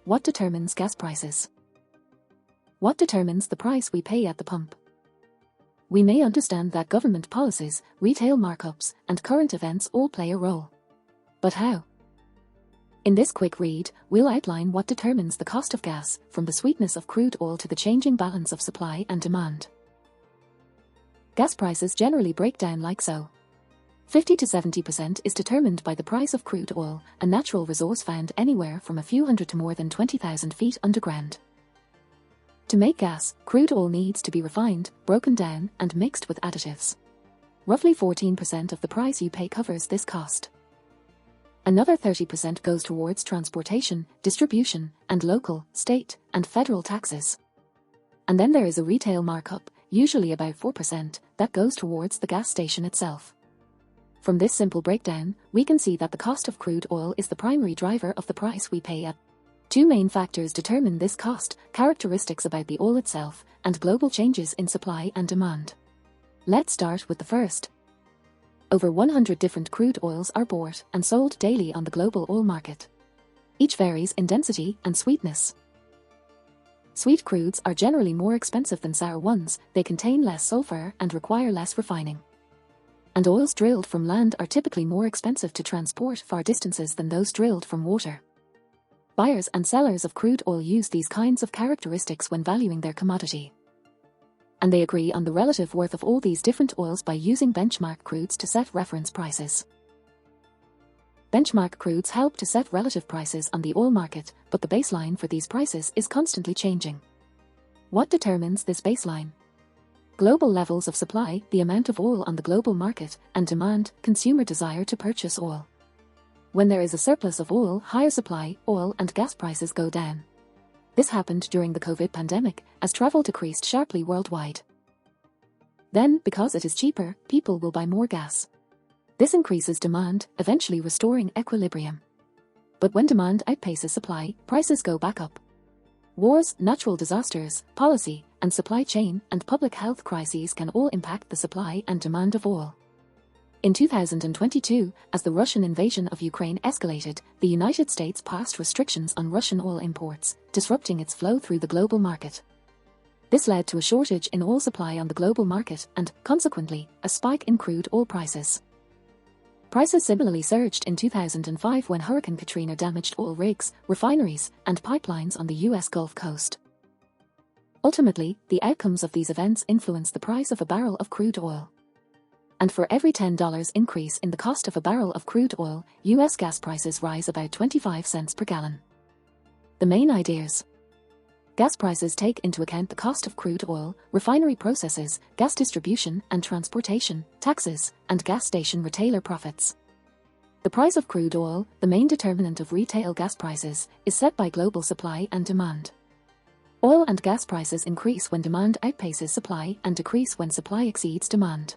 What determines gas prices? What determines the price we pay at the pump? We may understand that government policies, retail markups, and current events all play a role. But how? In this quick read, we'll outline what determines the cost of gas, from the sweetness of crude oil to the changing balance of supply and demand. Gas prices generally break down like so. 50 to 70% is determined by the price of crude oil, a natural resource found anywhere from a few hundred to more than 20,000 feet underground. To make gas, crude oil needs to be refined, broken down, and mixed with additives. Roughly 14% of the price you pay covers this cost. Another 30% goes towards transportation, distribution, and local, state, and federal taxes. And then there is a retail markup, usually about 4%, that goes towards the gas station itself. From this simple breakdown, we can see that the cost of crude oil is the primary driver of the price we pay at. Two main factors determine this cost: characteristics about the oil itself, and global changes in supply and demand. Let's start with the first. Over 100 different crude oils are bought and sold daily on the global oil market. Each varies in density and sweetness. Sweet crudes are generally more expensive than sour ones, they contain less sulfur and require less refining. And oils drilled from land are typically more expensive to transport far distances than those drilled from water. Buyers and sellers of crude oil use these kinds of characteristics when valuing their commodity. And they agree on the relative worth of all these different oils by using benchmark crudes to set reference prices. Benchmark crudes help to set relative prices on the oil market, but the baseline for these prices is constantly changing. What determines this baseline? Global levels of supply, the amount of oil on the global market, and demand, consumer desire to purchase oil. When there is a surplus of oil, higher supply, oil and gas prices go down. This happened during the COVID pandemic, as travel decreased sharply worldwide. Then, because it is cheaper, people will buy more gas. This increases demand, eventually restoring equilibrium. But when demand outpaces supply, prices go back up. Wars, natural disasters, policy, and supply chain and public health crises can all impact the supply and demand of oil. In 2022, as the Russian invasion of Ukraine escalated, the United States passed restrictions on Russian oil imports, disrupting its flow through the global market. This led to a shortage in oil supply on the global market and, consequently, a spike in crude oil prices. Prices similarly surged in 2005 when Hurricane Katrina damaged oil rigs, refineries, and pipelines on the U.S. Gulf Coast. Ultimately, the outcomes of these events influenced the price of a barrel of crude oil. And for every $10 increase in the cost of a barrel of crude oil, U.S. gas prices rise about 25 cents per gallon. The main ideas. Gas prices take into account the cost of crude oil, refinery processes, gas distribution and transportation, taxes, and gas station retailer profits. The price of crude oil, the main determinant of retail gas prices, is set by global supply and demand. Oil and gas prices increase when demand outpaces supply and decrease when supply exceeds demand.